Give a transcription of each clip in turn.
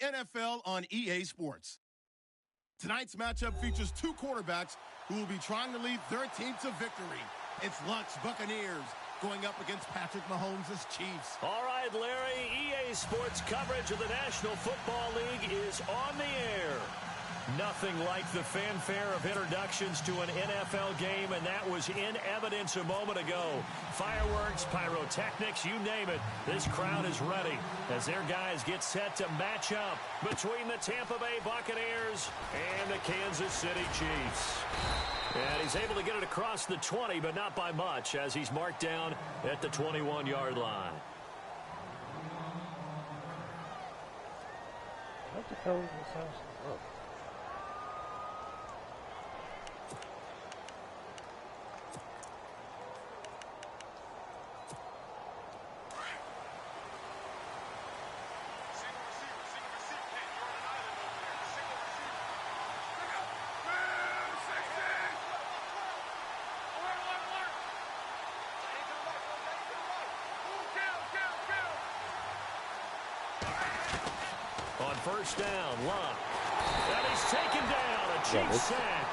NFL on EA Sports. Tonight's matchup features two quarterbacks who will be trying to lead their team to victory. It's Luck's Buccaneers going up against Patrick Mahomes' Chiefs. All right, Larry, EA Sports coverage of the National Football League is on the air. Nothing like the fanfare of introductions to an NFL game, and that was in evidence a moment ago. Fireworks, pyrotechnics, you name it. This crowd is ready as their guys get set to match up between the Tampa Bay Buccaneers and the Kansas City Chiefs. And he's able to get it across the 20, but not by much, as he's marked down at the 21-yard line. What the hell is this house? Oh. First down, Luck. And he's taken down. A cheap sack.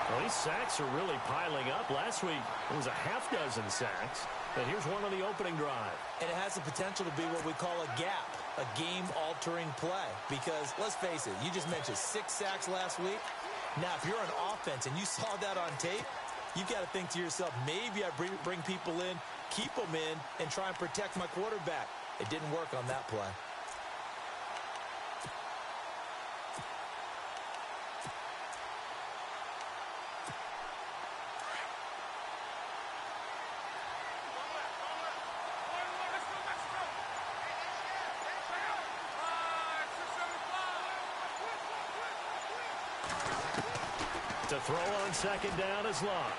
Well, these sacks are really piling up. Last week, it was a half dozen sacks. But here's one on the opening drive. And it has the potential to be what we call a gap, a game-altering play. Because, let's face it, you just mentioned 6 sacks last week. Now, if you're on offense and you saw that on tape, you've got to think to yourself, maybe I bring people in, keep them in, and try and protect my quarterback. It didn't work on that play. To throw on second down is Luck.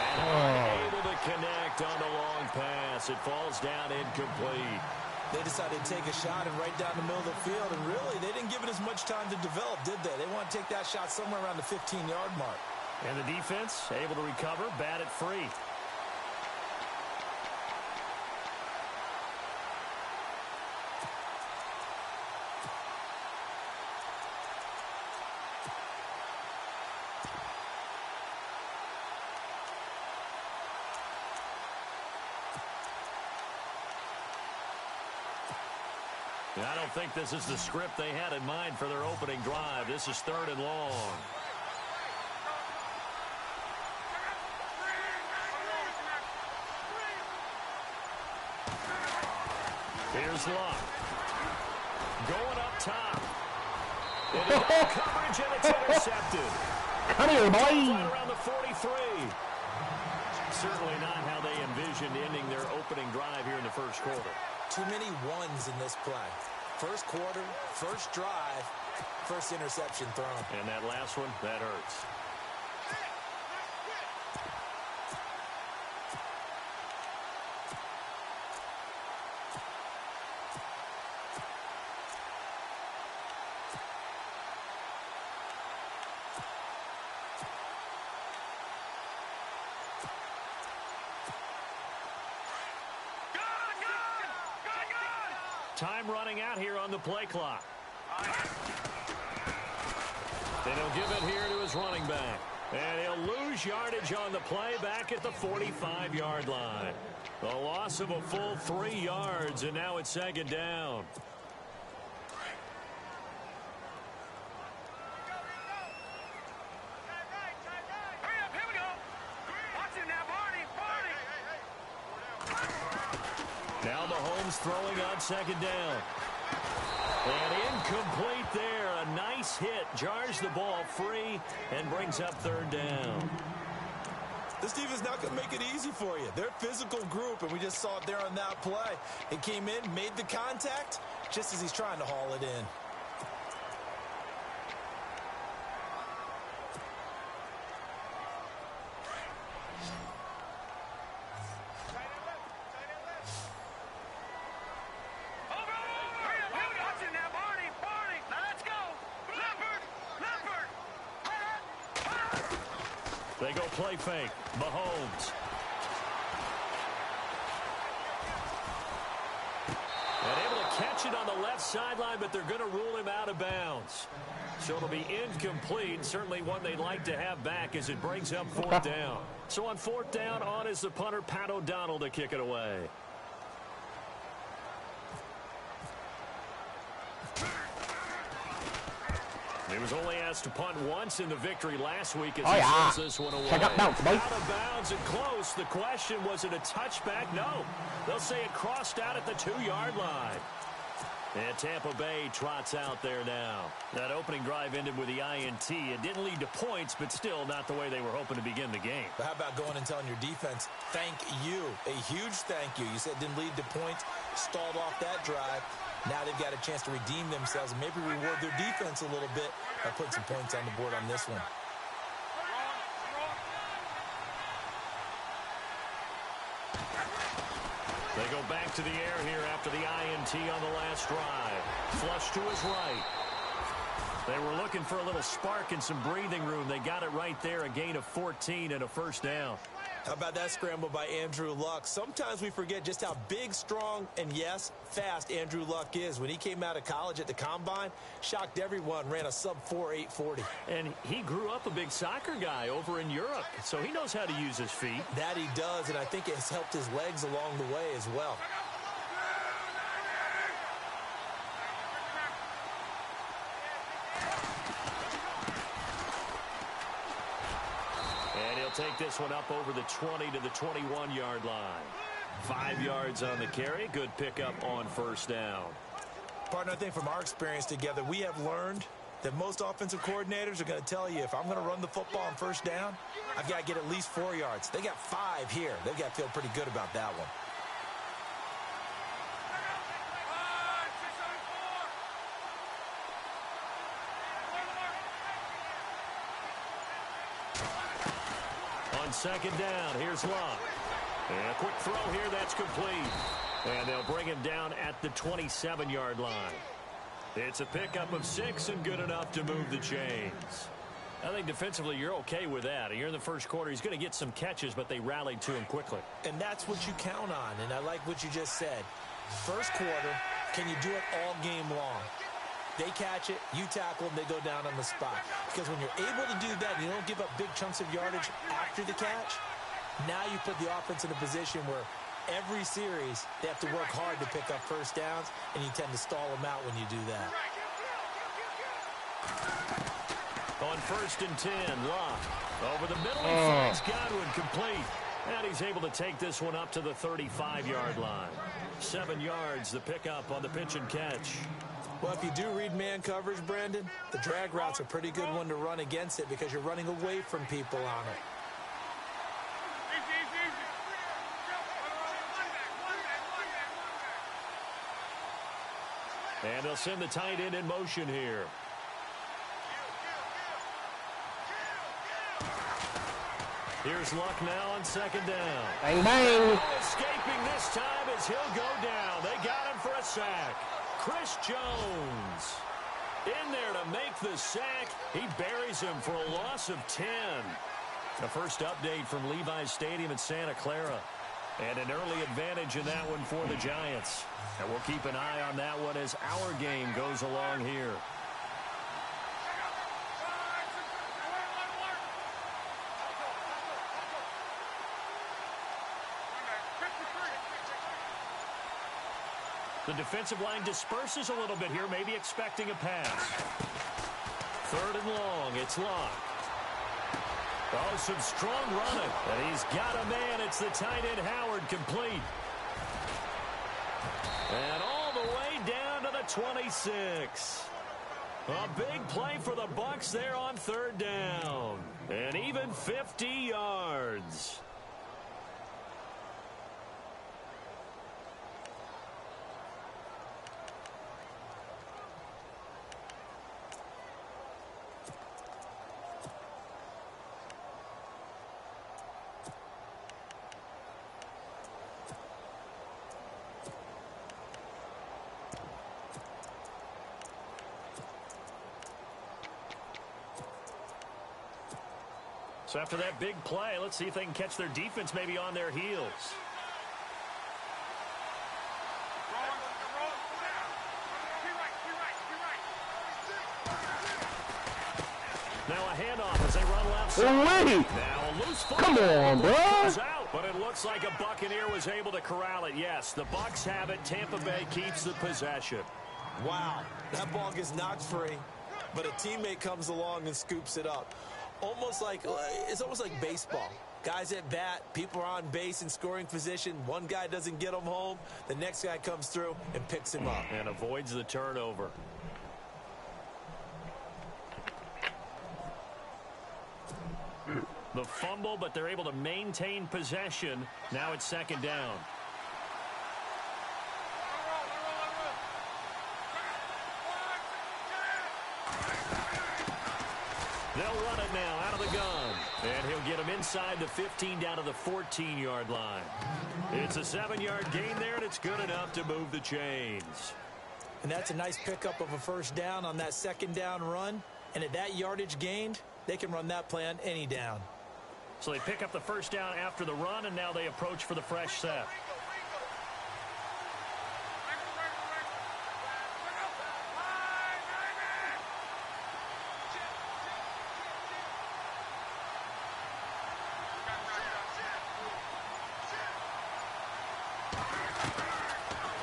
And unable to connect on the long pass. It falls down incomplete. They decided to take a shot and right down the middle of the field, and really, they didn't give it as much time to develop, did they? They want to take that shot somewhere around the 15-yard mark. And the defense able to recover, bat it free. I don't think this is the script they had in mind for their opening drive. This is 3rd and long. Here's Luck. Going up top. Coverage, and it's intercepted. Come here, boy. Around the 43. Certainly not how they envisioned ending their opening drive here in the first quarter. Too many ones in this play. First quarter, first drive, first interception thrown. And that last one, that hurts. Time running out here on the play clock. And he'll give it here to his running back. And he'll lose yardage on the play back at the 45-yard line. The loss of a full 3 yards, and now it's 2nd down. Now Mahomes throwing on 2nd down. And incomplete there. A nice hit. Jars the ball free and brings up 3rd down. This defense not going to make it easy for you. They're a physical group, and we just saw it there on that play. It came in, made the contact, just as he's trying to haul it in. They go play fake. Mahomes. And able to catch motion on the left sideline, but they're going to rule him out of bounds. So it'll be incomplete, certainly one they'd like to have back as it brings up fourth down. So on fourth down, on is the punter, Pat O'Donnell, to kick it away. He was only asked to punt once in the victory last week as he sends this one away. Out of bounds and close. The question, was it a touchback? No. They'll say it crossed out at the 2-yard line. And Tampa Bay trots out there now. That opening drive ended with the INT. It didn't lead to points, but still not the way they were hoping to begin the game. But how about going and telling your defense, thank you, a huge thank you. You said it didn't lead to points, stalled off that drive. Now they've got a chance to redeem themselves and maybe reward their defense a little bit by putting some points on the board on this one. They go back to the air here after the INT on the last drive. Flush to his right. They were looking for a little spark and some breathing room. They got it right there, a gain of 14 and a first down. How about that scramble by Andrew Luck? Sometimes we forget just how big, strong, and yes, fast Andrew Luck is. When he came out of college at the Combine, shocked everyone, ran a sub-4 840. And he grew up a big soccer guy over in Europe, so he knows how to use his feet. That he does, and I think it has helped his legs along the way as well. Take this one up over the 20 to the 21-yard line. 5 yards on the carry. Good pickup on first down. Partner, I think from our experience together, we have learned that most offensive coordinators are going to tell you, if I'm going to run the football on first down, I've got to get at least 4 yards. They got 5 here. They've got to feel pretty good about that one. Second down, here's Luck. And a quick throw here, that's complete. And they'll bring him down at the 27-yard line. It's a pickup of 6 and good enough to move the chains. I think defensively you're okay with that. Here in the first quarter, he's going to get some catches, but they rallied to him quickly. And that's what you count on, and I like what you just said. First quarter, can you do it all game long? They catch it, you tackle them, they go down on the spot. Because when you're able to do that, you don't give up big chunks of yardage after the catch. Now you put the offense in a position where every series they have to work hard to pick up first downs, and you tend to stall them out when you do that. On 1st and 10, Luck. Over the middle, he finds Godwin complete. And he's able to take this one up to the 35-yard line. 7 yards, the pickup on the pitch and catch. Well, if you do read man coverage, Brandon, the drag route's a pretty good one to run against it because you're running away from people on it. And they'll send the tight end in motion here. Here's Luck now on second down. Bang, bang. Escaping this time as he'll go down. They got him for a sack. Chris Jones in there to make the sack. He buries him for a loss of 10. The first update from Levi's Stadium in Santa Clara. And an early advantage in that one for the Giants. And we'll keep an eye on that one as our game goes along here. The defensive line disperses a little bit here, maybe expecting a pass. 3rd and long, it's Luck. Oh, some strong running. And he's got a man. It's the tight end Howard, complete. And all the way down to the 26. A big play for the Bucs there on 3rd down. And even 50 yards. So after that big play, let's see if they can catch their defense maybe on their heels. handoff as they run left side. Wait. Now a loose foot. Come on, bro. Out, but it looks like a Buccaneer was able to corral it. Yes, the Bucs have it. Tampa Bay keeps the possession. Wow, that ball gets knocked free, but a teammate comes along and scoops it up. It's almost like baseball. Guys at bat, people are on base in scoring position. One guy doesn't get him home. The next guy comes through and picks him up. And avoids the turnover. The fumble, but they're able to maintain possession. Now it's second down. They'll run it now out of the gun. And he'll get him inside the 15 down to the 14-yard line. It's a 7-yard gain there, and it's good enough to move the chains. And that's a nice pickup of a first down on that second down run. And at that yardage gained, they can run that play on any down. So they pick up the first down after the run, and now they approach for the fresh set.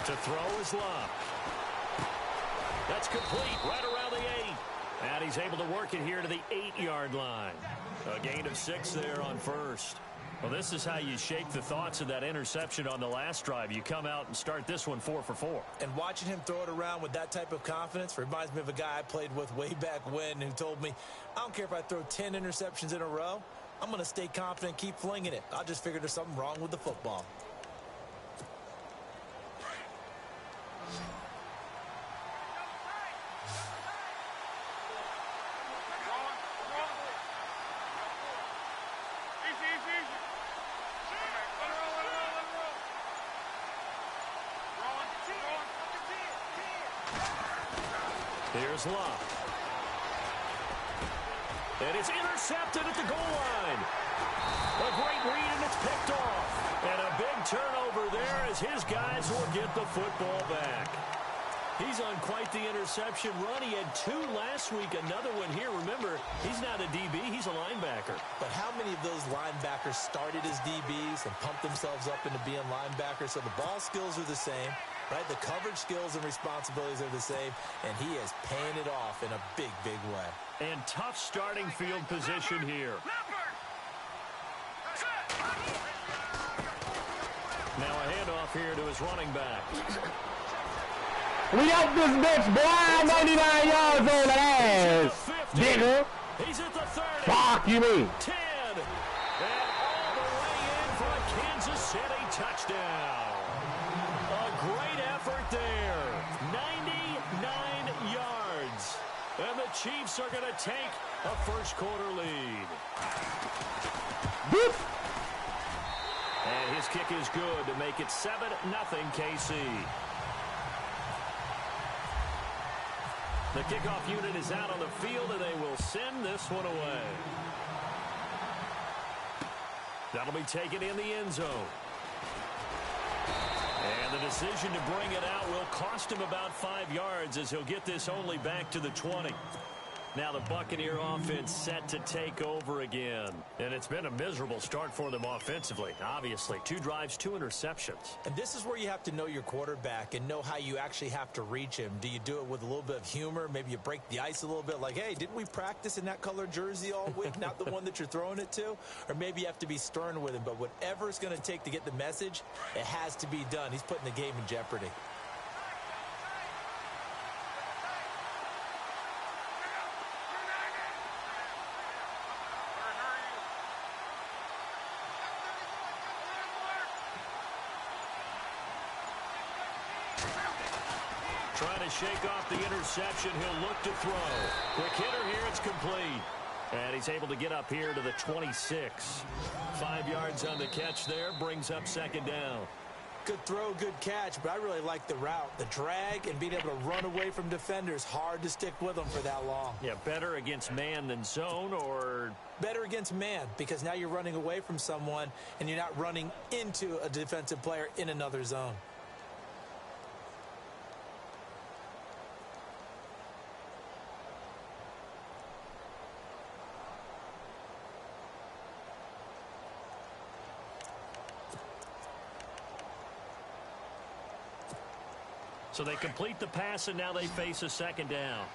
To throw is Love. That's complete right around the 8. And he's able to work it here to the 8-yard line. A gain of 6 there on first. Well, this is how you shake the thoughts of that interception on the last drive. You come out and start this one 4 for 4. And watching him throw it around with that type of confidence reminds me of a guy I played with way back when who told me, I don't care if I throw 10 interceptions in a row. I'm going to stay confident, keep flinging it. I just figured there's something wrong with the football. Here's Love. And it's intercepted at the goal line. A great read, and it's picked off. And a big turnover there as his guys will get the football back. He's on quite the interception run. He had 2 last week, another one here. Remember, he's not a DB, he's a linebacker. But how many of those linebackers started as DBs and pumped themselves up into being linebackers? So the ball skills are the same, right? The coverage skills and responsibilities are the same, and he is paying it off in a big, big way. And tough starting field position here. Now a handoff here to his running back. We got this bitch, boy. 99 yards on the ass. Digger. He's at the 30. Fuck you mean. 10. And all the way in for a Kansas City touchdown. A great effort there. 99 yards. And the Chiefs are going to take a first quarter lead. Whoop. And his kick is good to make it 7-0 KC. The kickoff unit is out on the field, and they will send this one away. That'll be taken in the end zone. And the decision to bring it out will cost him about 5 yards as he'll get this only back to the 20. Now the Buccaneer offense set to take over again. And it's been a miserable start for them offensively. Obviously, 2 drives, 2 interceptions. And this is where you have to know your quarterback and know how you actually have to reach him. Do you do it with a little bit of humor? Maybe you break the ice a little bit like, hey, didn't we practice in that colored jersey all week? Not the one that you're throwing it to? Or maybe you have to be stern with him. But whatever it's going to take to get the message, it has to be done. He's putting the game in jeopardy. Trying to shake off the interception. He'll look to throw. Quick hitter here. It's complete. And he's able to get up here to the 26. 5 yards on the catch there. Brings up second down. Good throw, good catch, but I really like the route. The drag and being able to run away from defenders. Hard to stick with them for that long. Yeah, better against man than zone, or better against man, because now you're running away from someone and you're not running into a defensive player in another zone. So they complete the pass, and now they face a second down.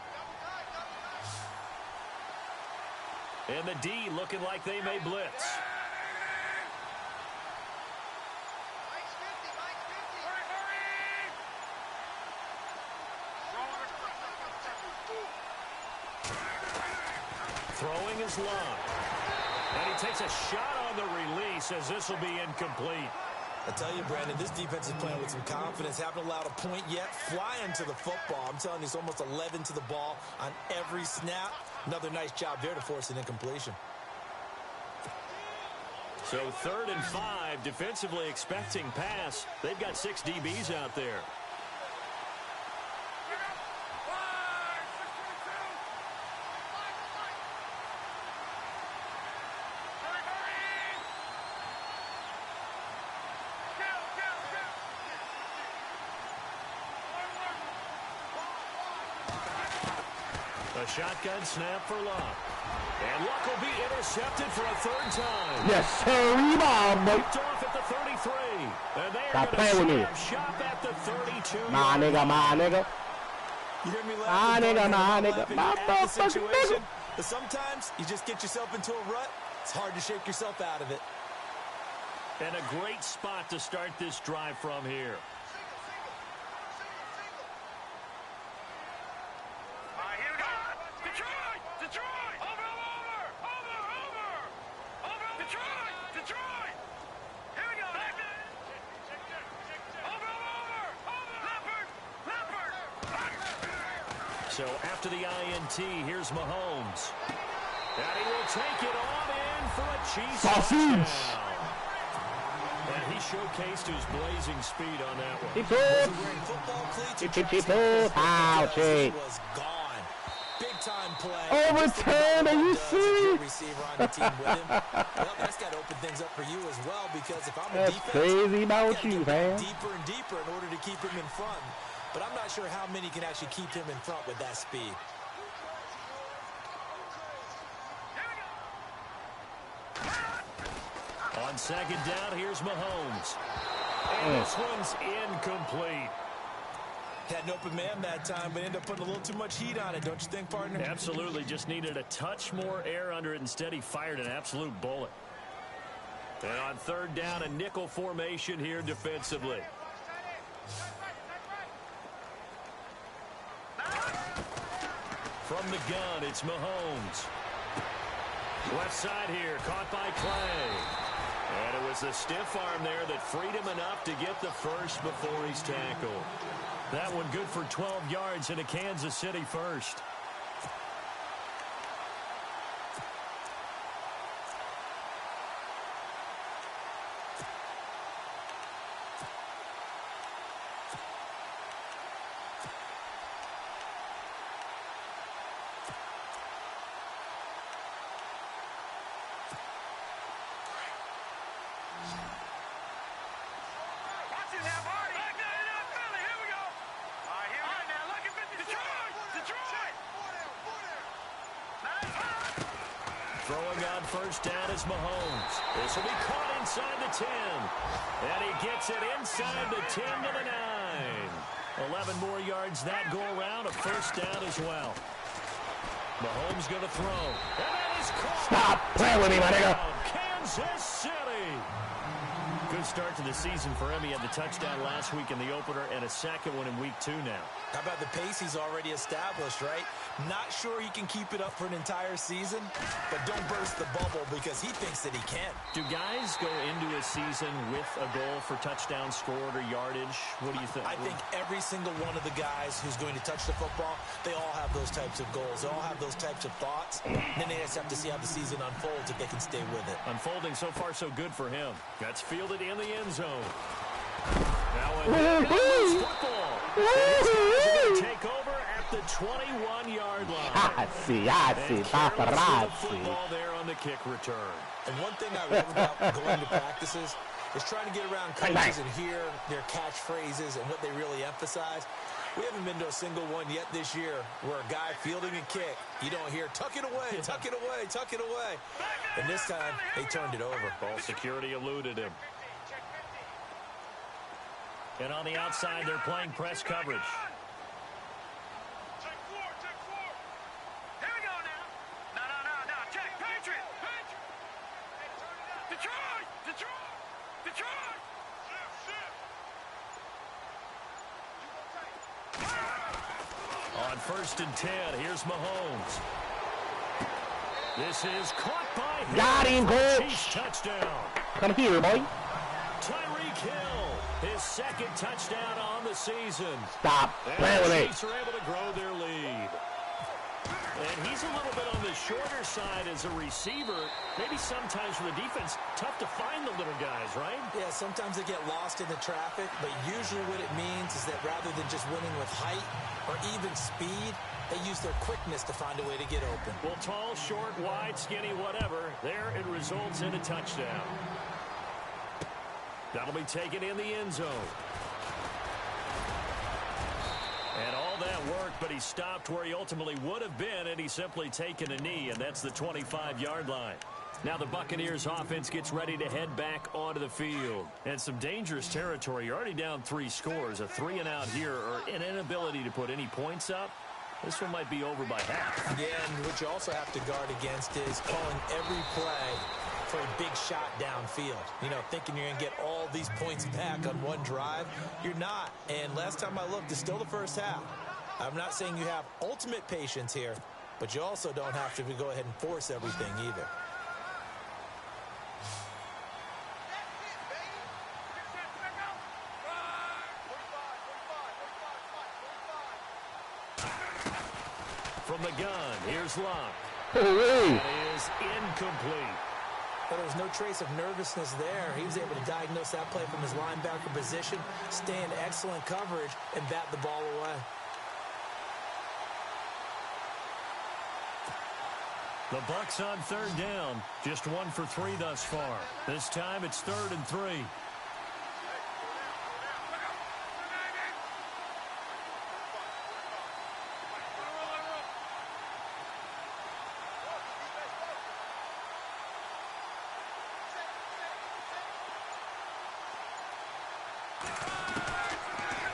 And the D looking like they may blitz. Throwing is Love. And he takes a shot on the release as this will be incomplete. I tell you, Brandon, this defense is playing with some confidence. Haven't allowed a point yet. Flying to the football. I'm telling you, it's almost 11 to the ball on every snap. Another nice job there to force an incompletion. So 3rd and 5, defensively expecting pass. They've got 6 DBs out there. A shotgun snap for Luck. And Luck will be intercepted for a 3rd time. Yes, sir. Rebound, boy. Picked off at the 33. And they Stop are playing with going me. to shop at the 32. My nigga, my nigga. You hear me My laughing? nigga, my nigga. Laughing My at the motherfucking situation. nigga. But sometimes you just get yourself into a rut. It's hard to shake yourself out of it. And a great spot to start this drive from here. So after the INT, here's Mahomes. And he will take it on in for a Chiefs touchdown. And he showcased his blazing speed on that one. He wearing football cleats. He was gone. Big time play. Overturn, are you serious? Receiver on the team with him. Well, that's got to open things up for you as well, because if I'm a That's defense, crazy about you, man. deeper and deeper in order to keep him in front. But I'm not sure how many can actually keep him in front with that speed. On 2nd down, here's Mahomes. And this one's incomplete. Had an open man that time, but ended up putting a little too much heat on it, don't you think, partner? Absolutely. Just needed a touch more air under it. Instead, he fired an absolute bullet. And on 3rd down, a nickel formation here defensively. From the gun, it's Mahomes. Left side here, caught by Clay. And it was the stiff arm there that freed him enough to get the first before he's tackled. That one good for 12 yards and a Kansas City first. Throwing on 1st down is Mahomes. This will be caught inside the 10. And he gets it inside the 10 to the 9. 11 more yards that go around. A 1st down as well. Mahomes going to throw. And that is caught. Stop playing with me, my nigga. Kansas City. Good start to the season for him. He had the touchdown last week in the opener and a second one in week 2 now. How about the pace he's already established, right? Not sure he can keep it up for an entire season, but don't burst the bubble because he thinks that he can. Do guys go into a season with a goal for touchdown scored or yardage? What do you think? I think every single one of the guys who's going to touch the football, they all have those types of goals. They all have those types of thoughts. Then they just have to see how the season unfolds if they can stay with it. Unfolding so far so good for him. That's fielded in the end zone. Now football. Take over at the 21-yard line. I see, paparazzi. Football there on the kick return. And one thing I love about going to practices is trying to get around coaches and hear their catchphrases and what they really emphasize. We haven't been to a single one yet this year where a guy fielding a kick, you don't hear, tuck it away, tuck it away, tuck it away. And this time, they turned it over. Ball security eluded him. And on the outside, they're playing press coverage. Check four. Here we go now. No. Check. Patriot. Detroit. On 1st and 10, here's Mahomes. This is caught by him. Got him, coach. Chiefs touchdown. Come here, boy. Tyreek Hill, his second touchdown on the season. Stop playing with the it. Chiefs are able to grow their lead. And he's a little bit on the shorter side as a receiver. Maybe sometimes for the defense, tough to find the little guys, right? Yeah, sometimes they get lost in the traffic, but usually what it means is that rather than just winning with height or even speed, they use their quickness to find a way to get open. Well, tall, short, wide, skinny, whatever, there it results in a touchdown. That'll be taken in the end zone. And all that work, but he stopped where he ultimately would have been, and he's simply taken a knee, and that's the 25-yard line. Now the Buccaneers offense gets ready to head back onto the field. And some dangerous territory. You're already down 3 scores. A 3-and-out here, or an inability to put any points up. This one might be over by half. Yeah, and what you also have to guard against is calling every play for a big shot downfield. You know, thinking you're going to get all these points back on one drive. You're not. And last time I looked, it's still the first half. I'm not saying you have ultimate patience here, but you also don't have to go ahead and force everything either. From the gun, here's Locke. Hey. It is incomplete. But there was no trace of nervousness there. He was able to diagnose that play from his linebacker position, stay in excellent coverage, and bat the ball away. The Bucs on 3rd down. Just 1 for 3 thus far. This time it's 3rd and 3.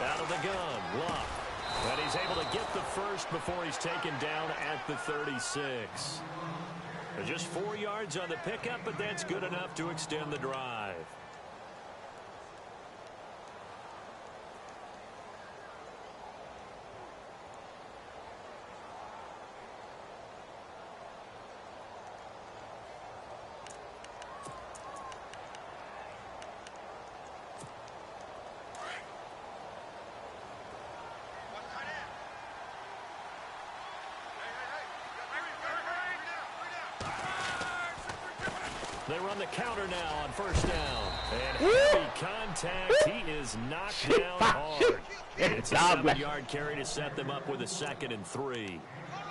Out of the gun, Locke. And he's able to get the first before he's taken down at the 36. Just 4 yards on the pickup, but that's good enough to extend the drive. They run the counter now on 1st down. And heavy contact. He is knocked down hard. It's a 7-yard carry to set them up with a 2nd and 3.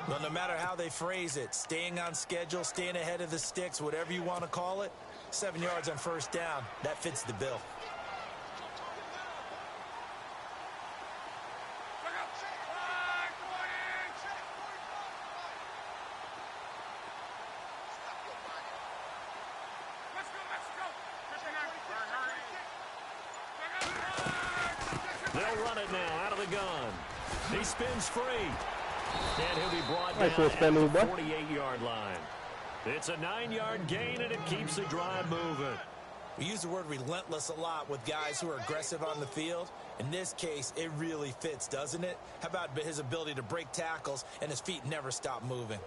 Well, no matter how they phrase it, staying on schedule, staying ahead of the sticks, whatever you want to call it, 7 yards on 1st down, that fits the bill. They'll run it now out of the gun. He spins free. And he'll be brought Nice down little at the spin move, 48-yard line. It's a 9-yard gain, and it keeps the drive moving. We use the word relentless a lot with guys who are aggressive on the field. In this case, it really fits, doesn't it? How about his ability to break tackles and his feet never stop moving?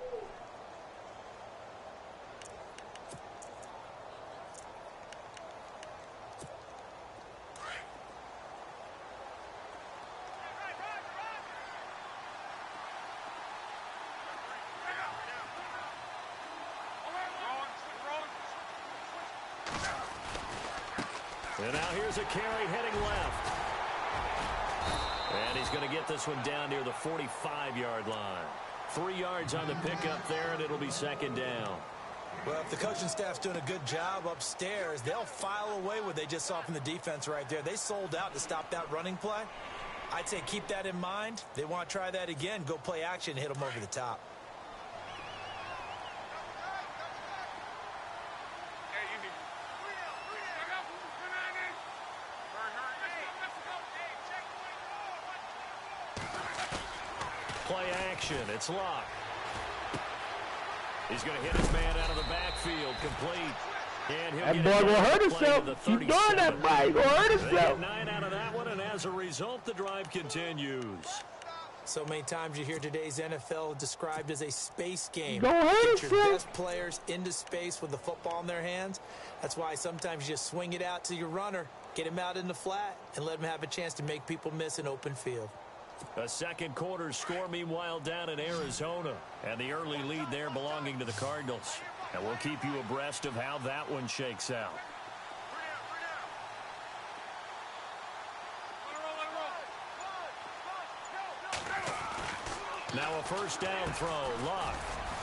And now here's a carry heading left. And he's going to get this one down near the 45-yard line. 3 yards on the pickup there, and it'll be 2nd down. Well, if the coaching staff's doing a good job upstairs, they'll file away what they just saw from the defense right there. They sold out to stop that running play. I'd say keep that in mind. They want to try that again. Go play action, hit them over the top. Play action. It's Luck. He's going to hit his man out of the backfield. Complete. And he'll That boy will hurt himself. Keep doing that, boy. He's going to hurt They himself. get 9 out of that one, and as a result, the drive continues. So many times you hear today's NFL described as a space game. Go ahead, Get your Phil. best players into space with the football in their hands. That's why sometimes you just swing it out to your runner, get him out in the flat, and let him have a chance to make people miss an open field. A second quarter score, meanwhile, down in Arizona. And the early lead there belonging to the Cardinals. And we'll keep you abreast of how that one shakes out. Now a first down throw. Luck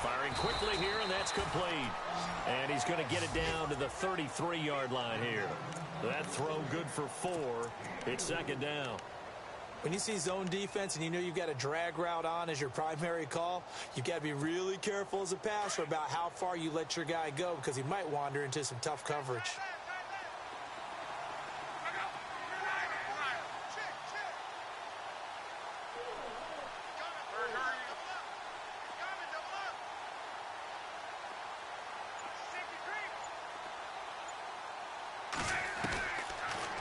firing quickly here, and that's complete. And he's going to get it down to the 33-yard line here. That throw good for 4. It's second down. When you see zone defense and you know you've got a drag route on as your primary call, you've got to be really careful as a passer about how far you let your guy go because he might wander into some tough coverage.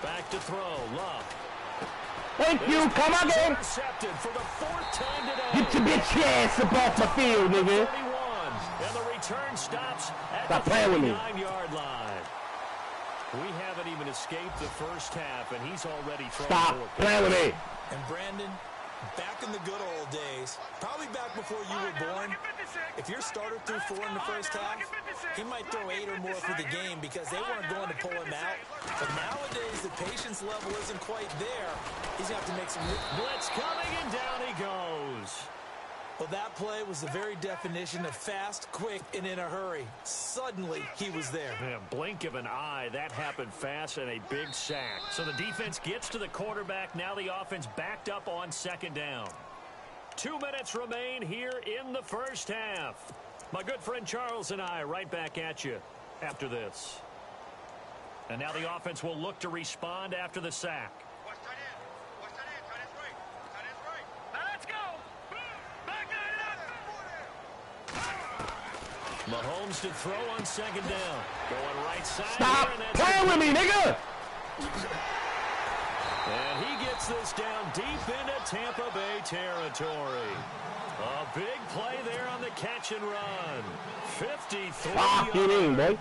Back to throw. Luck. Thank you. Come on, man. Intercepted for the 4th time today. Get your bitch ass up off the field, nigga. 31, and the return stops at Stop the playing with me. 39-yard line. We haven't even escaped the first half, and he's already thrown Stop 4 playing with me. And Brandon, back in the good old days, probably back before you were born, if your starter threw 4 in the first half, he might throw 8 or more for the game because they weren't going to pull him out. But nowadays, the patience level isn't quite there. He's going to have to make some... Blitz coming, and down he goes. Well, that play was the very definition of fast, quick, and in a hurry. Suddenly, he was there. Yeah, blink of an eye, that happened fast, and a big sack. So the defense gets to the quarterback. Now the offense backed up on second down. 2 minutes remain here in the first half. My good friend Charles and I right back at you after this. And now the offense will look to respond after the sack. Mahomes to throw on second down. Going right side. Stop here, and that's playing with me, nigga. And he gets this down deep into Tampa Bay territory. A big play there on the catch and run. 53 Fuck you mean, boy.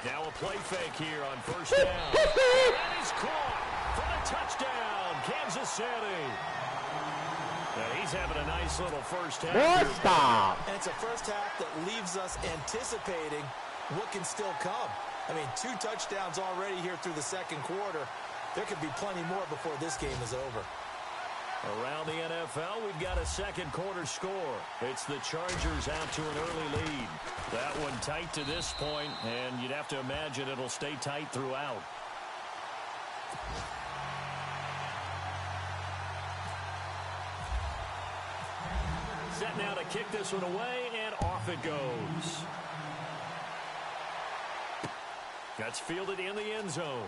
Now a play fake here on first down. That is caught for the touchdown, Kansas City. Now he's having a nice little first half. Boy, stop. And it's a first half that leaves us anticipating what can still come. I mean, 2 touchdowns already here through the second quarter. There could be plenty more before this game is over. Around the NFL, we've got a second quarter score. It's the Chargers out to an early lead. That one tight to this point, and you'd have to imagine it'll stay tight throughout. Set now to kick this one away, and off it goes. That's fielded in the end zone.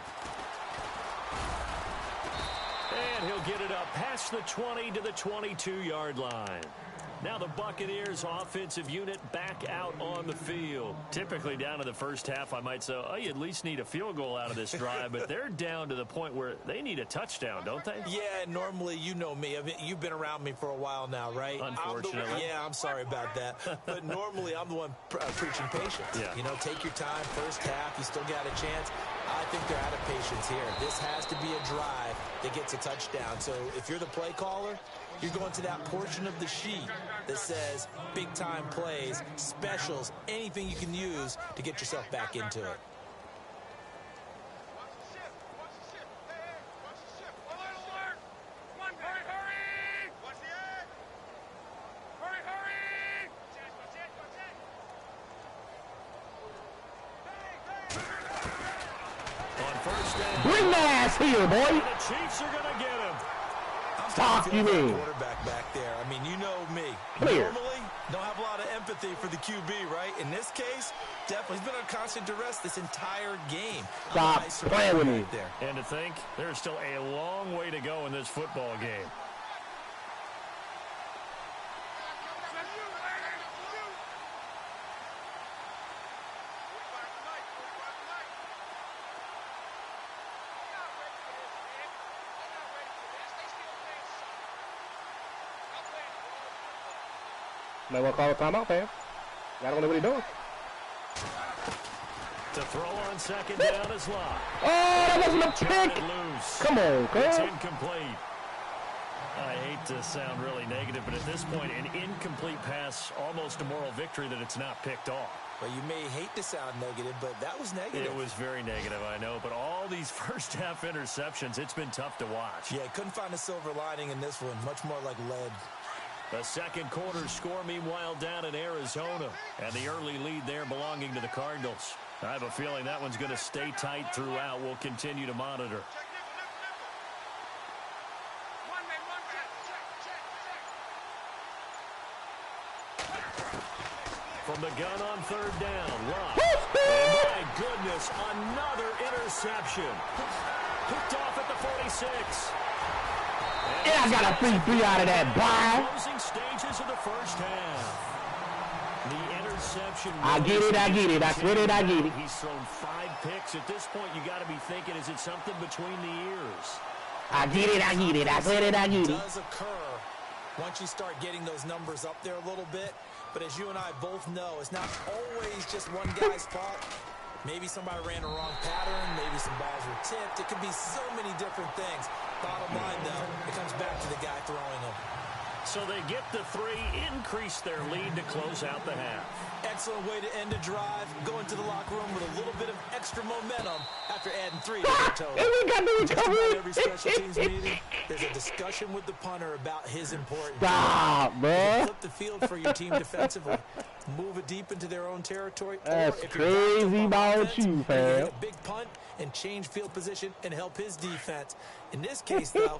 And he'll get it up past the 20 to the 22-yard line. Now the Buccaneers offensive unit back out on the field. Typically down to the first half, I might say, oh, you at least need a field goal out of this drive. But they're down to the point where they need a touchdown, don't they? Yeah, normally, you know me. I mean, you've been around me for a while now, right? Unfortunately. I'm sorry about that. But normally, I'm the one preaching patience. Yeah. You know, take your time. First half, you still got a chance. I think they're out of patience here. This has to be a drive that gets a touchdown. So if you're the play caller, you're going to that portion of the sheet that says big-time plays, specials, anything you can use to get yourself back into it. Bring the ass here, boy. The Chiefs are going to get him. Fuck you mean. Quarterback back there. I mean, you know me. Clear. Normally, don't have a lot of empathy for the QB, right? In this case, definitely. He's been on constant duress this entire game. Stop playing with me. There. And to think, there's still a long way to go in this football game. Might want to call a timeout, fam. I don't know what he's doing. To throw on second down is Locke. Oh, that wasn't a pick. Come on, It's Cole. incomplete. I hate to sound really negative, but at this point, an incomplete pass, almost a moral victory that it's not picked off. Well, you may hate to sound negative, but that was negative. It was very negative, I know, but all these first-half interceptions, it's been tough to watch. Yeah, couldn't find a silver lining in this one. Much more like lead. The second quarter score, meanwhile, down in Arizona, and the early lead there belonging to the Cardinals. I have a feeling that one's going to stay tight throughout. We'll continue to monitor. From the gun on third down, Locke. And my goodness, another interception. Picked off at the 46. Yeah, I got a 3-3 out of that, boy. Closing stages of the first half. The interception. I get it. I get it. He's thrown 5 picks. At this point, you got to be thinking, is it something between the ears? I get it. It does occur once you start getting those numbers up there a little bit. But as you and I both know, it's not always just one guy's fault. Maybe somebody ran a wrong pattern. Maybe some balls were tipped. It could be so many different things. Bottom line, though, it comes back to the guy throwing them. So they get the 3, increase their lead to close out the half. Excellent way to end a drive. Go into the locker room with a little bit of extra momentum after adding 3 to their total. And we got the Just about recovery. every special teams meeting, there's a discussion with the punter about his importance. Stop, bro. Flip the field for your team defensively. Move it deep into their own territory. That's or if you're down crazy on about offense, you, you fam. get a big punt and change field position and help his defense. In this case, though,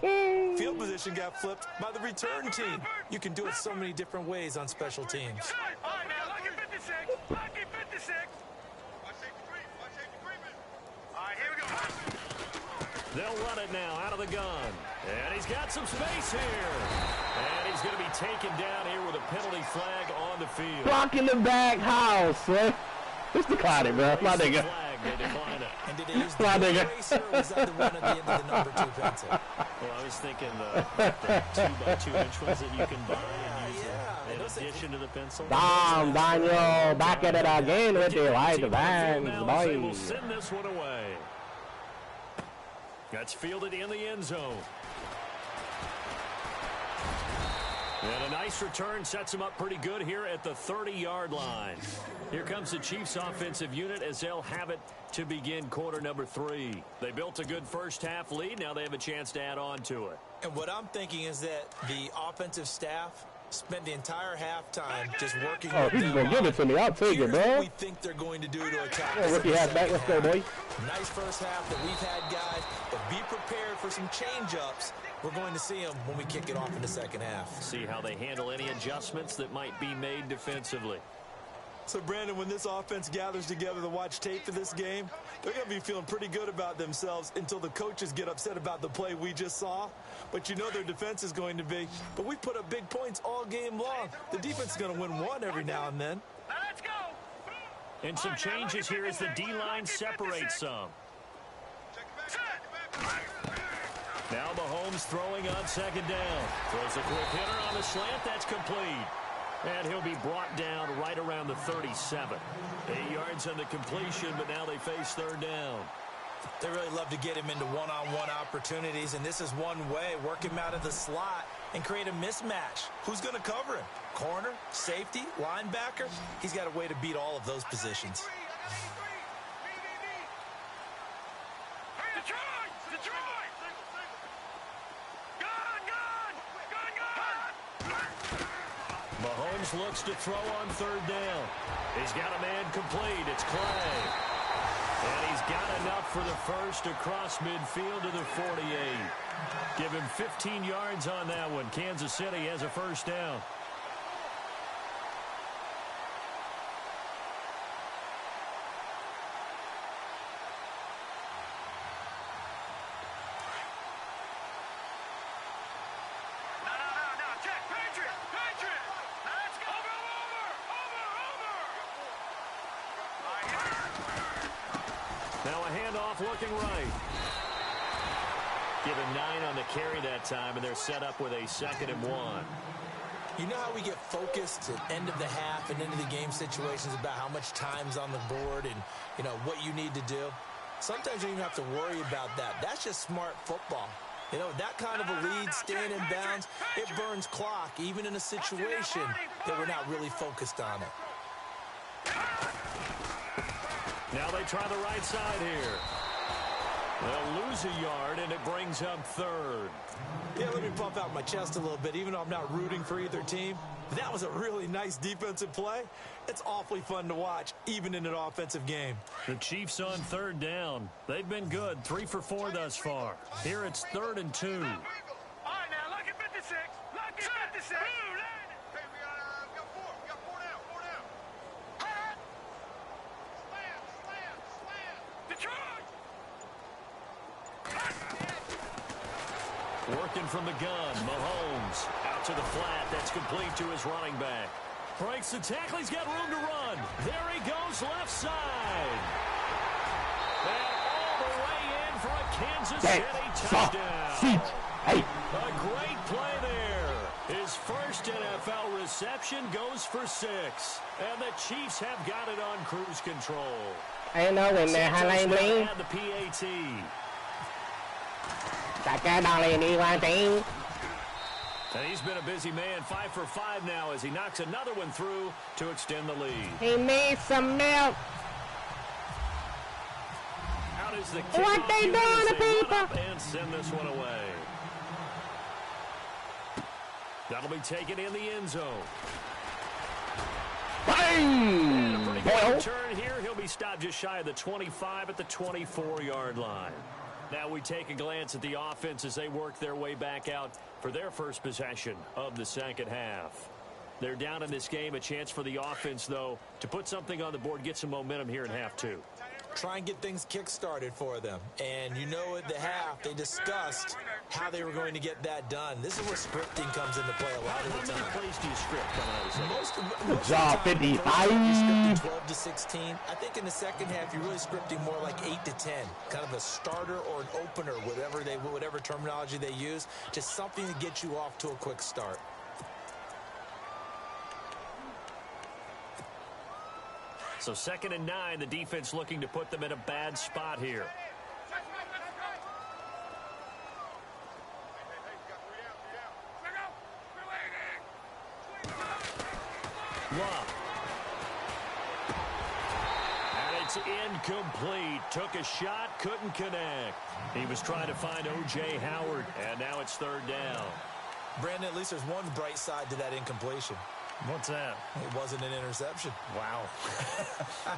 field position got flipped by the return team. You can do it so many different ways on special teams. All right, now, lucky 56. Lucky 56. All right, here we go. They'll run it now out of the gun. And he's got some space here. And he's going to be taken down here with a penalty flag on the field. Blocking the back house, son. Just decline it, bro. My nigga. Flag, they decline it. And did they use the My nigga. eraser, or was that the one at the end of the number 2 pencil? Well, I was thinking the 2x2 inch ones that you can buy and use in addition to the pencil. Damn, Daniel. Back at it again with the right bands, They will boy. send this one away. That's fielded in the end zone. And a nice return sets them up pretty good here at the 30-yard line. Here comes the Chiefs offensive unit as they'll have it to begin quarter number 3. They built a good first half lead. Now they have a chance to add on to it. And what I'm thinking is that the offensive staff spent the entire halftime just working Oh, with he's them gonna give it to me. I'll take it, Here's what bro. we think they're going to do to attack Yeah, us in rookie the halfback. second Let's go, half. boy. Nice first half that we've had, guys, but be prepared for some change-ups. We're going to see them when we kick it off in the second half. See how they handle any adjustments that might be made defensively. So, Brandon, when this offense gathers together to watch tape for this game, they're going to be feeling pretty good about themselves until the coaches get upset about the play we just saw. But you know their defense is going to be. But we put up big points all game long. The defense is going to win one every now and then. Now, let's go. And some changes here as the D-line separates some. Now Mahomes throwing on second down. Throws a quick hitter on the slant. That's complete. And he'll be brought down right around the 37. 8 yards on the completion, but now they face third down. They really love to get him into one-on-one opportunities, and this is one way. Work him out of the slot and create a mismatch. Who's going to cover him? Corner, safety, linebacker? He's got a way to beat all of those positions. Detroit! Detroit! Gun! Mahomes looks to throw on third down. He's got a man complete. It's Clay. And he's got enough for the first across midfield to the 48. Give him 15 yards on that one. Kansas City has a first down. Now a handoff looking right. Give him 9 on the carry that time, and they're set up with a 2nd and 1. You know how we get focused at end of the half and end of the game situations about how much time's on the board and, you know, what you need to do? Sometimes you don't even have to worry about that. That's just smart football. You know, that kind of a lead, staying in bounds, it burns clock, even in a situation that we're not really focused on it. Now they try the right side here. They'll lose a yard, and it brings up 3rd. Yeah, let me puff out my chest a little bit, even though I'm not rooting for either team. That was a really nice defensive play. It's awfully fun to watch, even in an offensive game. The Chiefs on 3rd down. They've been good, 3 for 4 thus far. Here it's 3rd and 2. All right, now, lucky 56. Lucky 56. Hey, we got 4. We got 4 down. 4 down. Slam. Detroit. Working from the gun, Mahomes out to the flat. That's complete to his running back. Breaks the tackle. He's got room to run. There he goes, left side. And all the way in for a Kansas City touchdown. A great play there. His first NFL reception goes for 6. And the Chiefs have got it on cruise control. I know when they're highlighting me. The PAT. And he's been a busy man, 5 for 5 now as he knocks another one through to extend the lead. He needs some milk. Out is the What they doing to people? And send this one away. That'll be taken in the end zone. And a pretty good return here. He'll be stopped just shy of the 25 at the 24-yard line. Now we take a glance at the offense as they work their way back out for their first possession of the second half. They're down in this game. A chance for the offense, though, to put something on the board, get some momentum here in half 2. Try and get things kick-started for them. And you know at the half, they discussed how they were going to get that done. This is where scripting comes into play a lot of the time. How many plays do you script coming out of the second? Most job, of the time, 55. you're scripting 12 to 16. I think in the second half, you're really scripting more like 8 to 10. Kind of a starter or an opener, whatever terminology they use. Just something to get you off to a quick start. So 2nd and 9, the defense looking to put them in a bad spot here. Love. And it's incomplete. Took a shot, couldn't connect. He was trying to find O.J. Howard, and now it's 3rd down. Brandon, at least there's one bright side to that incompletion. What's that? It wasn't an interception. Wow.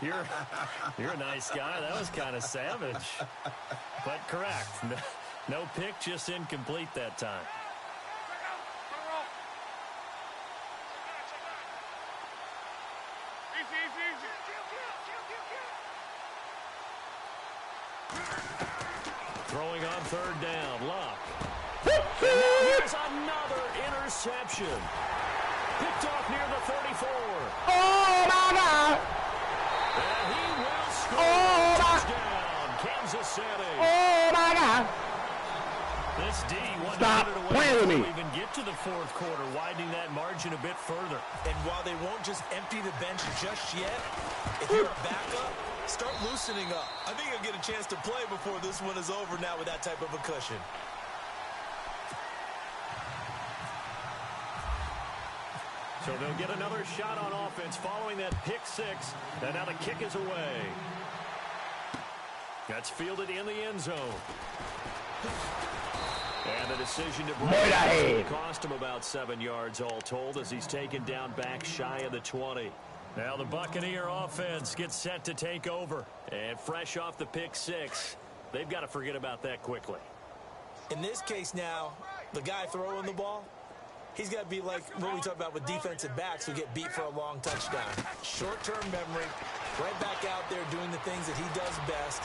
You're a nice guy. That was kind of savage. But correct. No pick, just incomplete that time. Throwing on 3rd down. Luck. And now here's another interception. Picked off near the 34. Oh, my God. And he will score. Oh, Touchdown, Kansas City. Oh, my God. This D wanted Stop to put it away playing with before me. we even get to the 4th quarter, widening that margin a bit further. And while they won't just empty the bench just yet, if you're a backup, start loosening up. I think you'll get a chance to play before this one is over now with that type of a cushion. So they'll get another shot on offense following that pick 6. And now the kick is away. That's fielded in the end zone. And the decision to break it cost him about 7 yards all told as he's taken down back shy of the 20. Now the Buccaneer offense gets set to take over. And fresh off the pick 6, they've got to forget about that quickly. In this case now, the guy throwing the ball, he's got to be like what we talk about with defensive backs who get beat for a long touchdown. Short-term memory, right back out there doing the things that he does best,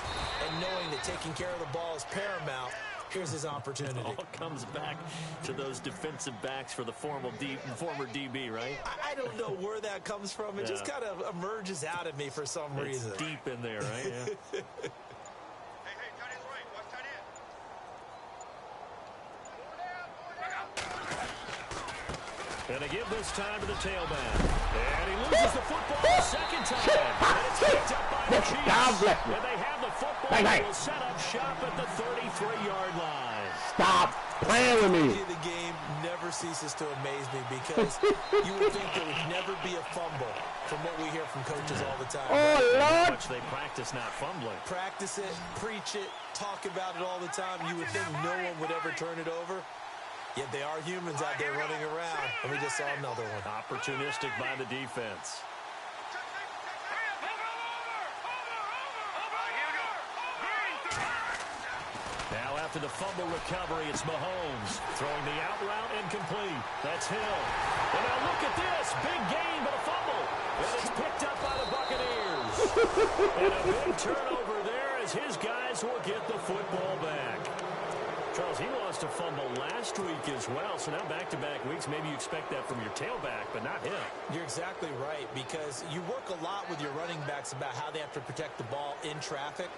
and knowing that taking care of the ball is paramount. Here's his opportunity. It all comes back to those defensive backs for the former DB, right? I don't know where that comes from. It just kind of emerges out of me for some reason. Deep in there, right? Yeah. And they give this time to the tailback. And he loses the football the second time. And it's picked up by the Chiefs. And they have the football. They will set up shop at the 33-yard line. Stop playing with me. The game never ceases to amaze me because you would think there would never be a fumble from what we hear from coaches all the time. Oh, Lord. How much they practice not fumbling. Practice it, preach it, talk about it all the time. You would think no one would ever turn it over. Yet they are humans out there running around, and we just saw another one. Opportunistic by the defense. Now after the fumble recovery, it's Mahomes throwing the out route incomplete. That's Hill. And now look at this. Big gain, but a fumble. And it's picked up by the Buccaneers. And a big turnover there as his guys will get the football back. Charles, he lost a fumble last week as well, so now back-to-back weeks, maybe you expect that from your tailback, but not him. You're exactly right, because you work a lot with your running backs about how they have to protect the ball in traffic,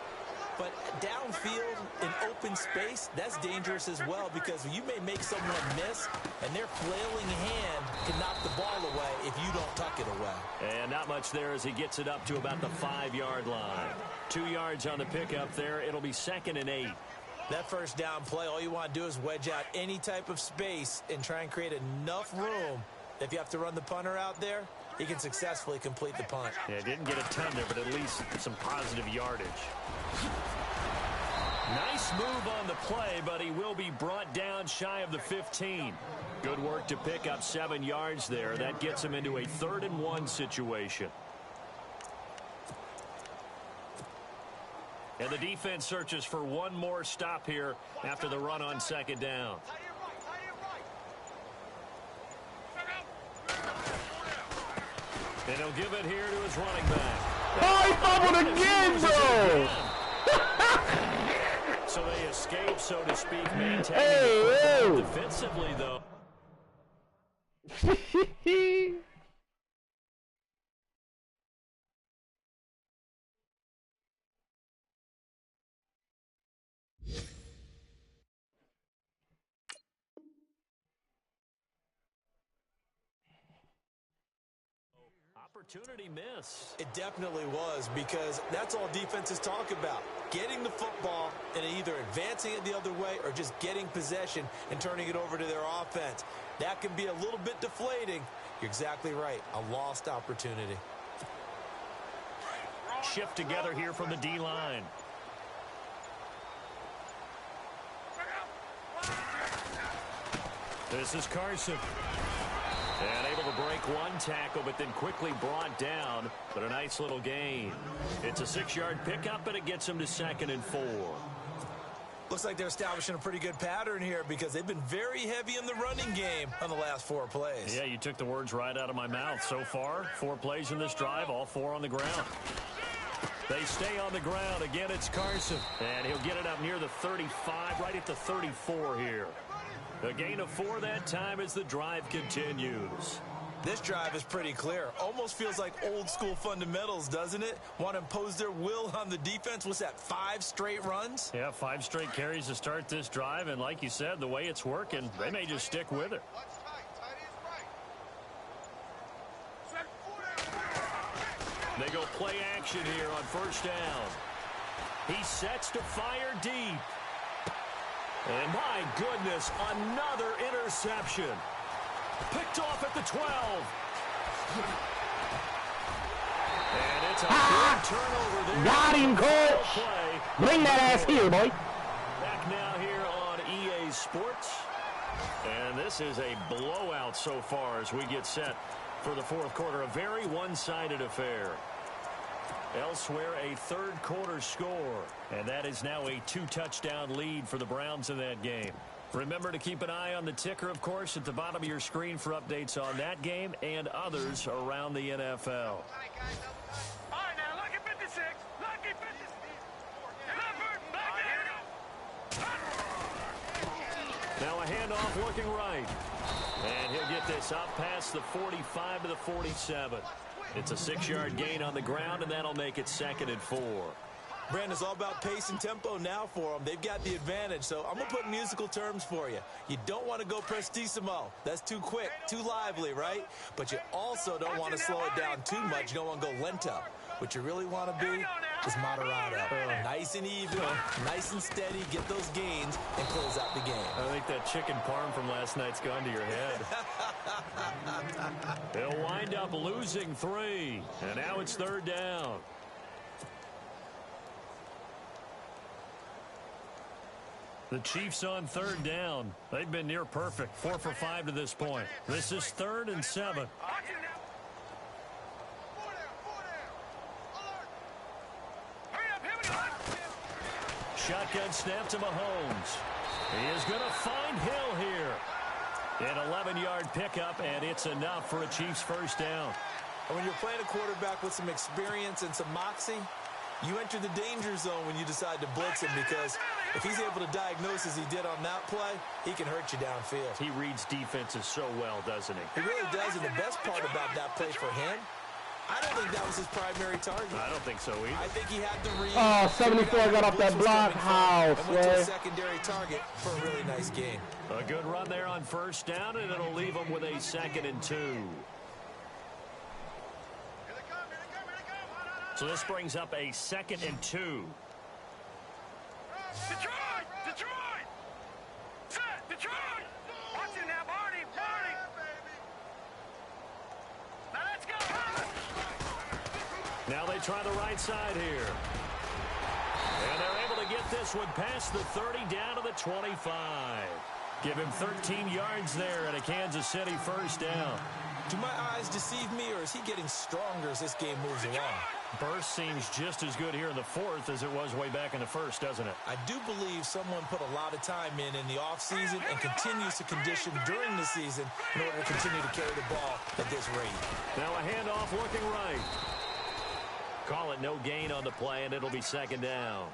but downfield in open space, that's dangerous as well, because you may make someone miss, and their flailing hand can knock the ball away if you don't tuck it away. And not much there as he gets it up to about the 5-yard line. 2 yards on the pickup there. It'll be 2nd and 8. That first down play, all you want to do is wedge out any type of space and try and create enough room. If you have to run the punter out there, he can successfully complete the punt. Yeah, didn't get a ton there, but at least some positive yardage. Nice move on the play, but he will be brought down shy of the 15. Good work to pick up 7 yards there. That gets him into a 3rd and 1 situation. And the defense searches for one more stop here after the run on 2nd down. And he'll give it here to his running back. Oh, he fumbled again, bro! So they escape, so to speak, maintaining defensively, though. Opportunity miss. It definitely was, because that's all defenses talk about. Getting the football and either advancing it the other way or just getting possession and turning it over to their offense. That can be a little bit deflating. You're exactly right. A lost opportunity. Shift together here from the D-line. This is Carson. And able to break one tackle, but then quickly brought down. But a nice little gain. It's a 6-yard pickup, and it gets him to 2nd and 4. Looks like they're establishing a pretty good pattern here because they've been very heavy in the running game on the last 4 plays. Yeah, you took the words right out of my mouth. So far, 4 plays in this drive, all 4 on the ground. They stay on the ground. Again, it's Carson. And he'll get it up near the 35, right at the 34 here. A gain of 4 that time as the drive continues. This drive is pretty clear. Almost feels like old school fundamentals, doesn't it? Want to impose their will on the defense. What's that, 5 straight runs? Yeah, 5 straight carries to start this drive. And like you said, the way it's working, they may just stick with it. They go play action here on 1st down. He sets to fire deep. And my goodness, another interception. Picked off at the 12. And it's a big turnover there. Got him, coach. Bring that ass here, boy. Back now here on EA Sports. And this is a blowout so far as we get set for the 4th quarter. A very one-sided affair. Elsewhere, a 3rd quarter score. And that is now a 2-touchdown lead for the Browns in that game. Remember to keep an eye on the ticker, of course, at the bottom of your screen for updates on that game and others around the NFL. All right, now, lucky 56. Lucky 56. Now a handoff looking right. And he'll get this up past the 45 to the 47. It's a 6-yard gain on the ground, and that'll make it 2nd and 4. Brandon, it's all about pace and tempo now for them. They've got the advantage, so I'm going to put musical terms for you. You don't want to go prestissimo. That's too quick, too lively, right? But you also don't want to slow it down too much. You don't want to go lento. What you really want to be is moderato. Nice and even, nice and steady, get those gains, and close out the game. I think that chicken parm from last night's gone to your head. They'll wind up losing 3, and now it's 3rd down. The Chiefs on 3rd down. They've been near perfect, 4 for 5 to this point. This is 3rd and 7. Shotgun snap to Mahomes. He is going to find Hill here. An 11-yard pickup, and it's enough for a Chiefs first down. And when you're playing a quarterback with some experience and some moxie, you enter the danger zone when you decide to blitz him, because if he's able to diagnose as he did on that play, he can hurt you downfield. He reads defenses so well, doesn't he? He really does, and the best part about that play for him, I don't think that was his primary target. I don't think so either. I think he had to read. Oh, 74 got off that block. House, and went to a secondary target for a really nice game. A good run there on first down, and it'll leave him with a 2nd and 2. So this brings up a 2nd and 2. Detroit! Detroit! Set! Detroit! Watch it now, Barney! Barney! Now let's go! Now they try the right side here. And they're able to get this one past the 30 down to the 25. Give him 13 yards there and a Kansas City first down. Do my eyes deceive me, or is he getting stronger as this game moves along? Burst seems just as good here in the 4th as it was way back in the 1st, doesn't it? I do believe someone put a lot of time in the offseason and continues to condition during the season in order to continue to carry the ball at this rate. Now a handoff looking right. Call it no gain on the play, and it'll be 2nd down.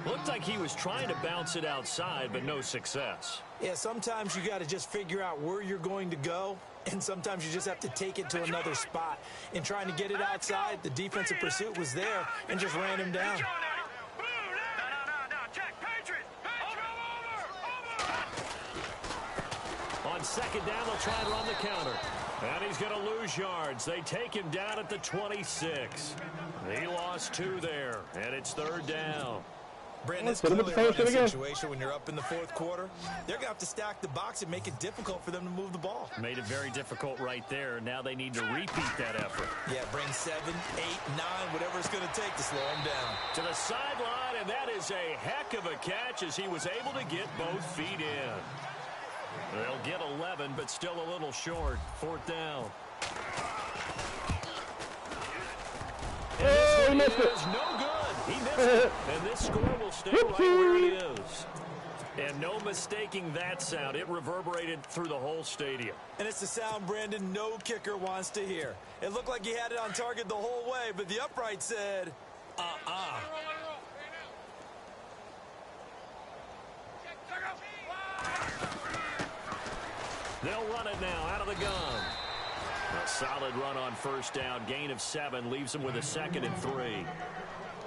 Looked like he was trying to bounce it outside, but no success. Yeah, sometimes you got to just figure out where you're going to go, and sometimes you just have to take it to another spot. In trying to get it outside, the defensive pursuit was there and just ran him down. On 2nd down, they'll try and run the counter. And he's going to lose yards. They take him down at the 26. He lost 2 there, and it's 3rd down. Brandon, it's clearly a running situation when you're up in the 4th quarter. They're going to have to stack the box and make it difficult for them to move the ball. Made it very difficult right there. Now they need to repeat that effort. Yeah, bring 7, 8, 9, whatever it's going to take to slow him down. To the sideline, and that is a heck of a catch as he was able to get both feet in. They'll get 11, but still a little short. 4th down. Oh, he missed it. No good. He missed it. And this score will stay right where it is. And no mistaking that sound. It reverberated through the whole stadium. And it's the sound, Brandon, no kicker wants to hear. It looked like he had it on target the whole way, but the upright said, They'll run it now out of the gun. A solid run on first down. Gain of 7 leaves him with a 2nd and 3.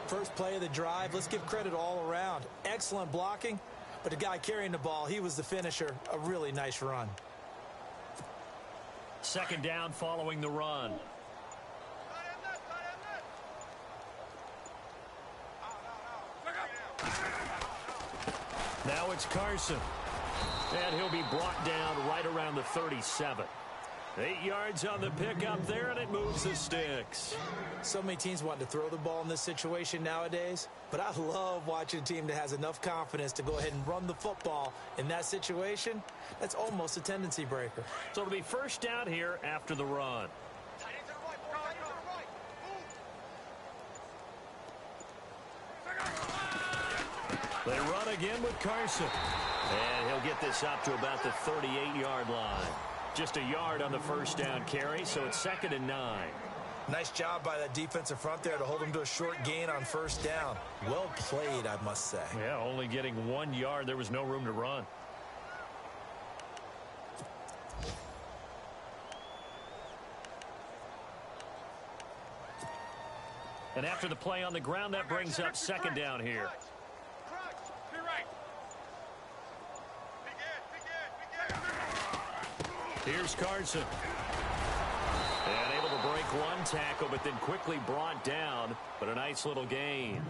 First play of the drive. Let's give credit all around. Excellent blocking, but the guy carrying the ball, he was the finisher. A really nice run. 2nd down following the run. Now it's Carson. And he'll be brought down right around the 37. 8 yards on the pickup there, and it moves the sticks. So many teams want to throw the ball in this situation nowadays, but I love watching a team that has enough confidence to go ahead and run the football in that situation. That's almost a tendency breaker. So it'll be first down here after the run. They run again with Carson. And he'll get this up to about the 38-yard line. Just a yard on the first down carry, so it's 2nd and 9. Nice job by that defensive front there to hold him to a short gain on first down. Well played, I must say. Yeah, only getting 1 yard. There was no room to run. And after the play on the ground, that brings up second down here. Here's Carson. And able to break one tackle, but then quickly brought down. But a nice little gain.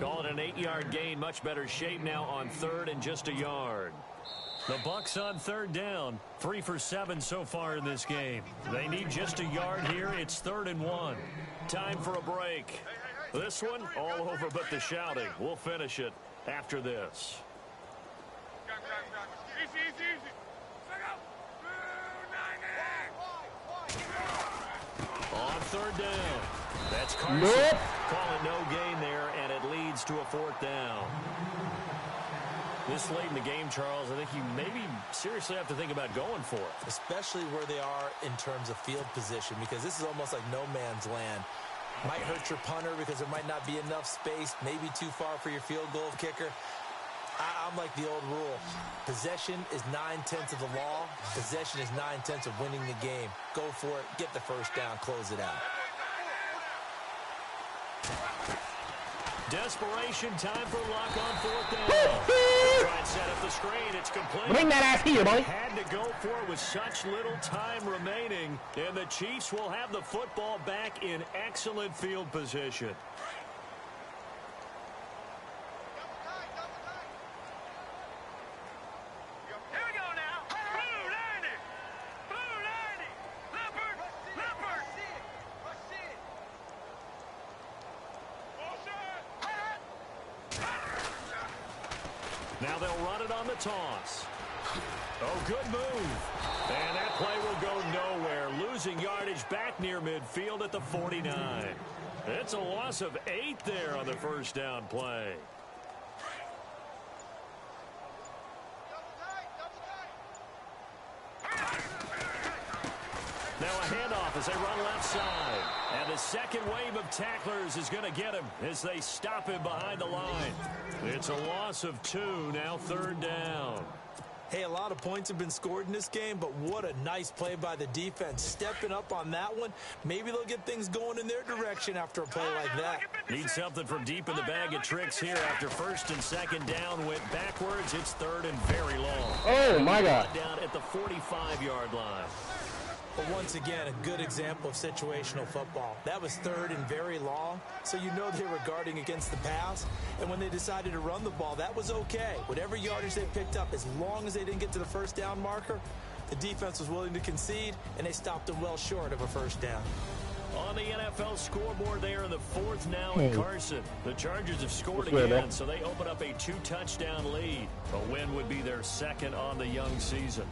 Call it an 8-yard gain. Much better shape now on third and just a yard. The Bucs on third down. 3 for 7 so far in this game. They need just a yard here. It's 3rd and 1. Time for a break. This one all over but the shouting. We'll finish it after this. On third down. That's Carson. Nope. Calling no gain there, and it leads to a 4th down. This late in the game, Charles, I think you maybe seriously have to think about going for it. Especially where they are in terms of field position, because this is almost like no man's land. Might hurt your punter because there might not be enough space, maybe too far for your field goal kicker. I'm like the old rule. Possession is 9/10 of the law. Possession is 9/10 of winning the game. Go for it. Get the first down. Close it out. Desperation time for Luck on 4th down. Try and set up the screen. It's complete. Bring that ass here, boy. Had to go for it with such little time remaining. And the Chiefs will have the football back in excellent field position. Now they'll run it on the toss. Oh, good move. And that play will go nowhere. Losing yardage back near midfield at the 49. It's a loss of 8 there on the first down play. Now a handoff as they run left side. And the second wave of tacklers is going to get him as they stop him behind the line. It's a loss of 2, now 3rd down. Hey, a lot of points have been scored in this game, but what a nice play by the defense. Stepping up on that one. Maybe they'll get things going in their direction after a play like that. Need something from deep in the bag of tricks here. After 1st and 2nd down went backwards, it's 3rd and very long. Oh, my God. Down at the 45-yard line. But once again, a good example of situational football. That was 3rd and very long, so you know they were guarding against the pass. And when they decided to run the ball, that was okay. Whatever yardage they picked up, as long as they didn't get to the first down marker, the defense was willing to concede, and they stopped them well short of a first down. On the NFL scoreboard there in the 4th now in Carson. The Chargers have scored What's again, so they open up a 2-touchdown lead. A win would be their 2nd on the young season.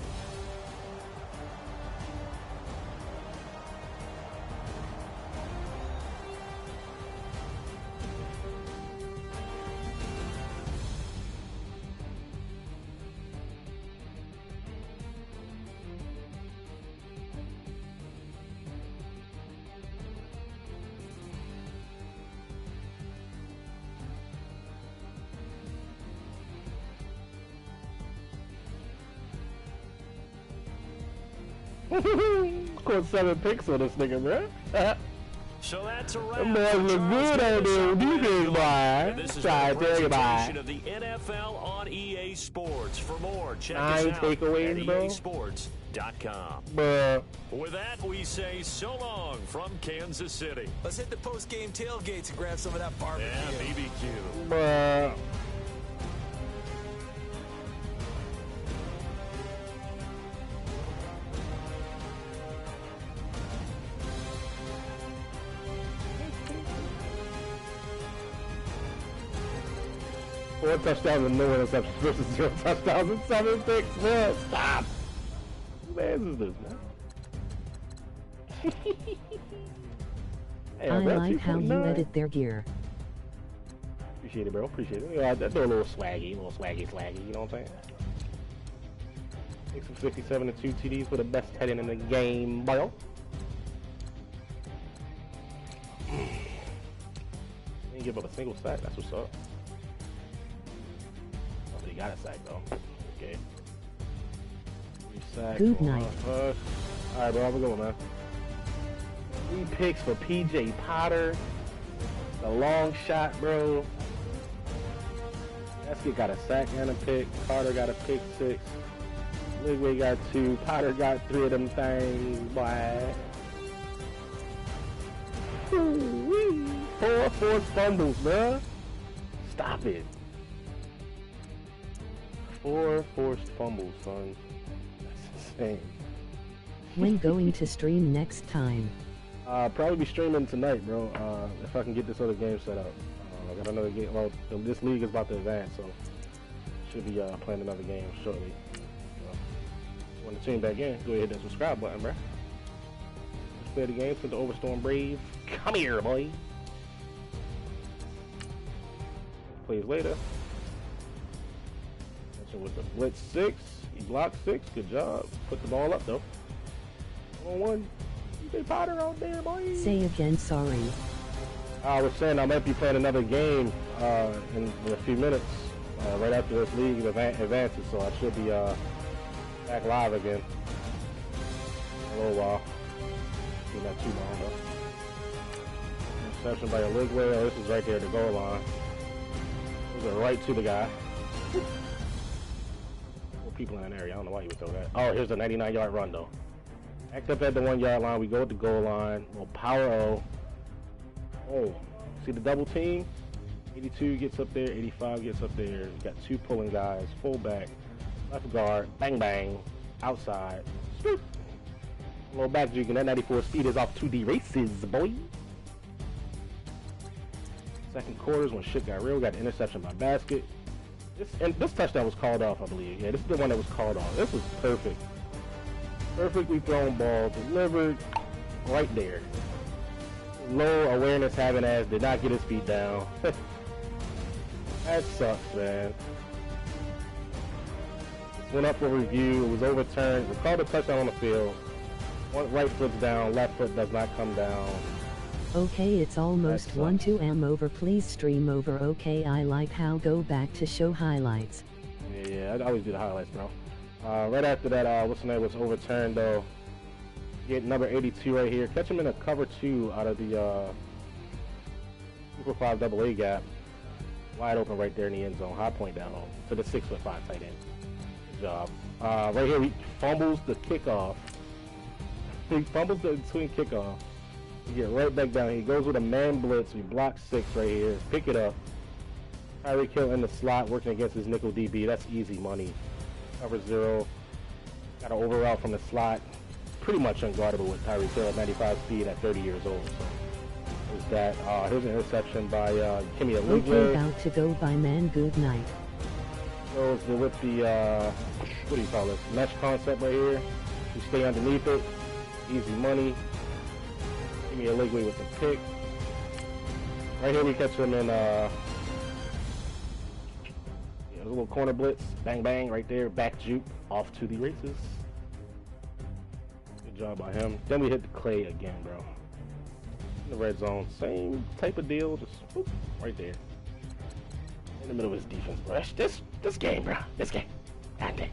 Scored 7 picks on this nigga, bro. So that's a wrap. Them boys look good out there with defense, boy. This is Try a to tell you, presentation boy. of the NFL on EA Sports. For more, check 9 us out takeaways, at bro. easports.com. Bruh. With that, we say so long from Kansas City. Let's hit the post-game tailgates and grab some of that barbecue. Yeah, BBQ. Bruh. Four touchdowns and no interceptions versus 0 touchdowns and 7 picks. Man, stop. Man, is this, man? Hey, I bro, like how you 249. edit their gear. Appreciate it, bro. Appreciate it. Yeah, I do a little swaggy, you know what I'm saying? 6 of 67 and 2 TDs for the best tight end in the game, boy. Didn't give up a single sack. That's what's up. Oh, but he got a sack though. Okay. 3 sacks. Good night. All right, bro. Have a good one, man. 3 picks for PJ Potter. The long shot, bro. Gasket got a sack and a pick. Carter got a pick 6. Ligway got 2. Potter got 3 of them things, boy. 4 forced fumbles, bro. Stop it. 4 forced fumbles, son. That's insane. When going to stream next time? Probably be streaming tonight, bro. If I can get this other game set up. I got another game. Well, this league is about to advance, so should be playing another game shortly. Want to tune back in? Go ahead and hit that subscribe button, bro. Let's play the game for the Overstorm Brave. Come here, boy. Plays later. With the blitz 6, he blocked 6. Good job. Put the ball up though. 1-on-1. You big Potter out there, boy. Say again, sorry. I was saying I might be playing another game in a few minutes, right after this league advances, so I should be back live again in a little while. Not too long though. Interception by a Ligway. Oh, this is right there at the goal line. Those are right to the guy. People in that area. I don't know why you would throw that. Oh, here's a 99-yard run though. Act up at the 1-yard line. We go at the goal line. Little power O. Oh, see the double team? 82 gets up there. 85 gets up there. We got 2 pulling guys. Fullback, left guard. Bang bang. Outside. Swoop. A little back juke, and that 94 speed is off to the races, boy. Second quarters when shit got real. We got the interception by Basket. This touchdown was called off, I believe. Yeah, this is the one that was called off. This was perfect. Perfectly thrown ball, delivered right there. Low awareness having ass, did not get his feet down. That sucks, man. Went up for review, it was overturned. We called a touchdown on the field. One right foot's down, left foot does not come down. Okay, it's almost 1-2 am over. Please stream over. Okay, I like how go back to show highlights. Yeah, I always do the highlights, bro. Right after that, what's the name was overturned though. Get number 82 right here. Catch him in a cover 2 out of the Super 5 AA gap. Wide open right there in the end zone. High point down low to the 6'5" tight end. Good job. Right here, he fumbles the kickoff. He fumbles the between kickoff. He get right back down. He goes with a man blitz. We block 6 right here. Pick it up. Tyreek Hill in the slot working against his nickel DB. That's easy money. Cover 0. Got an over route from the slot. Pretty much unguardable with Tyreek Hill at 95 speed at 30 years old. So there's that. Here's an interception by Kimmy Aligwe. Okay, about to go by man. Good night. Goes with the what do you call this? Mesh concept right here. You stay underneath it. Easy money. Give me a Ligway with the pick. Right here we catch him in a little corner blitz. Bang bang right there. Back juke. Off to the races. Good job by him. Then we hit the clay again, bro. In the red zone. Same type of deal. Just whoop, right there. In the middle of his defense, bro. This game, bro. This game. God damn.